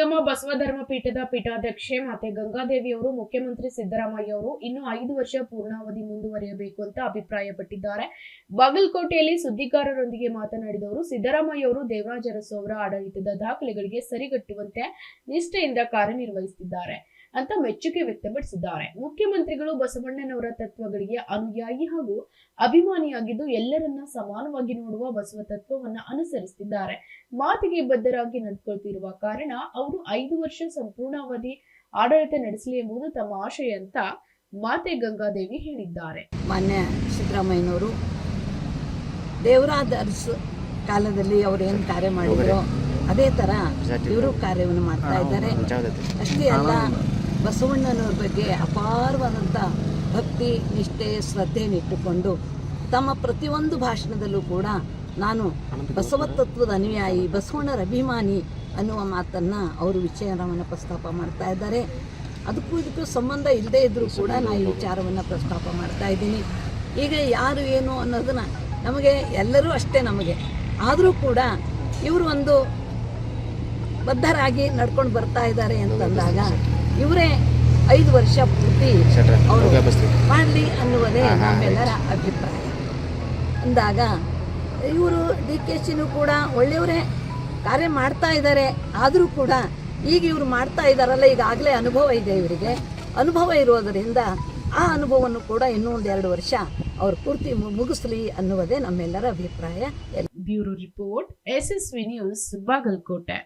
ಸಂಗಮ ಬಸವ ಧರ್ಮ ಪೀಠದ ಪೀಠಾಧ್ಯಕ್ಷೆ ಮಾತೆ ಗಂಗಾದೇವಿಯವರು ಮುಖ್ಯಮಂತ್ರಿ ಸಿದ್ದರಾಮಯ್ಯ ಅವರು ಇನ್ನು 5 ವರ್ಷ ಪೂರ್ಣಾವಧಿ ಮುಂದುವರಿಯಬೇಕು ಅಂತ ಅಭಿಪ್ರಾಯಪಟ್ಟಿದ್ದಾರೆ. ಬಾಗಲಕೋಟೆಯಲ್ಲಿ ಸುದ್ದಿಗಾರರೊಂದಿಗೆ ಮಾತನಾಡಿದವರು, ಸಿದ್ದರಾಮಯ್ಯ ಅವರು ದೇವರಾಜ ಅರಸು ಅವರ ಆಡಳಿತದ ದಾಖಲೆಗಳಿಗೆ ಸರಿಗಟ್ಟುವಂತೆ ನಿಷ್ಠೆಯಿಂದ ಕಾರ್ಯನಿರ್ವಹಿಸುತ್ತಿದ್ದಾರೆ ಅಂತ ಮೆಚ್ಚುಗೆ ವ್ಯಕ್ತಪಡಿಸಿದ್ದಾರೆ. ಮುಖ್ಯಮಂತ್ರಿಗಳು ಬಸವಣ್ಣನವರ ತತ್ವಗಳಿಗೆ ಅನುಯಾಯಿ ಹಾಗೂ ಅಭಿಮಾನಿಯಾಗಿದ್ದು ಎಲ್ಲರನ್ನ ಸಮಾನವಾಗಿ ನೋಡುವ ಬಸವ ತತ್ವವನ್ನ ಅನುಸರಿಸುತ್ತಿದ್ದಾರೆ. ಮಾತಿಗೆ ಬದ್ಧರಾಗಿ ನಡೆದುಕೊಳ್ಳುತ್ತಿರುವ ಕಾರಣ ಅವರು 5 ವರ್ಷ ಸಂಪೂರ್ಣಾವಧಿ ಆಡಳಿತ ನಡೆಸಲಿ ಎಂಬುದು ತಮ್ಮ ಆಶಯ ಅಂತ ಮಾತೆ ಗಂಗಾದೇವಿ ಹೇಳಿದ್ದಾರೆ. ಮಾನ್ಯ ಸಿದ್ದರಾಮಯ್ಯನವರು ದೇವರಾಜ ಅರಸು ಕಾಲದಲ್ಲಿ ಅವರು ಏನು ಕಾರ್ಯ ಮಾಡಿದ್ರು ಅದೇ ಥರ ಇವರು ಕಾರ್ಯವನ್ನು ಮಾಡ್ತಾ ಇದ್ದಾರೆ. ಅಷ್ಟೇ ಅಲ್ಲ, ಬಸವಣ್ಣನವ್ರ ಬಗ್ಗೆ ಅಪಾರವಾದಂಥ ಭಕ್ತಿ, ನಿಷ್ಠೆ, ಶ್ರದ್ಧೆಯನ್ನಿಟ್ಟುಕೊಂಡು ತಮ್ಮ ಪ್ರತಿಯೊಂದು ಭಾಷಣದಲ್ಲೂ ಕೂಡ ನಾನು ಬಸವ ತತ್ವದ ಅನುಯಾಯಿ, ಬಸವಣ್ಣರ ಅಭಿಮಾನಿ ಅನ್ನುವ ಮಾತನ್ನು ಅವರು ವಿಚಾರವನ್ನು ಪ್ರಸ್ತಾಪ ಮಾಡ್ತಾ ಇದ್ದಾರೆ. ಅದಕ್ಕೂ ಇದಕ್ಕೂ ಸಂಬಂಧ ಇಲ್ಲದೇ ಇದ್ದರೂ ಕೂಡ ನಾನು ಈ ವಿಚಾರವನ್ನು ಪ್ರಸ್ತಾಪ ಮಾಡ್ತಾ ಇದ್ದೀನಿ. ಈಗ ಯಾರು ಏನು ಅನ್ನೋದನ್ನು ನಮಗೆ ಎಲ್ಲರೂ ಅಷ್ಟೇ ನಮಗೆ, ಆದರೂ ಕೂಡ ಇವರು ಒಂದು ಬದ್ಧರಾಗಿ ನಡ್ಕೊಂಡು ಬರ್ತಾ ಇದ್ದಾರೆ ಅಂತಂದಾಗ ಇವರೇ 5 ವರ್ಷ ಪೂರ್ತಿ ಅವರು ಮಾಡಲಿ ಅನ್ನುವುದೇ ನಮ್ಮೆಲ್ಲರ ಅಭಿಪ್ರಾಯ. ಅಂದಾಗ ಇವರು DKಶಿನೂ ಕೂಡ ಒಳ್ಳೆಯವರೇ ಕಾರ್ಯ ಮಾಡ್ತಾ ಇದ್ದಾರೆ. ಆದರೂ ಕೂಡ ಈಗ ಇವರು ಮಾಡ್ತಾ ಇದ್ದಾರಲ್ಲ, ಈಗಾಗಲೇ ಅನುಭವ ಇದೆ ಇವರಿಗೆ. ಅನುಭವ ಇರೋದರಿಂದ ಆ ಅನುಭವವನ್ನು ಕೂಡ ಇನ್ನೂ 1-2 ವರ್ಷ ಅವರು ಪೂರ್ತಿ ಮುಗಿಸಲಿ ಅನ್ನುವುದೇ ನಮ್ಮೆಲ್ಲರ ಅಭಿಪ್ರಾಯ. Bureau report, SSV news, Bagalkot.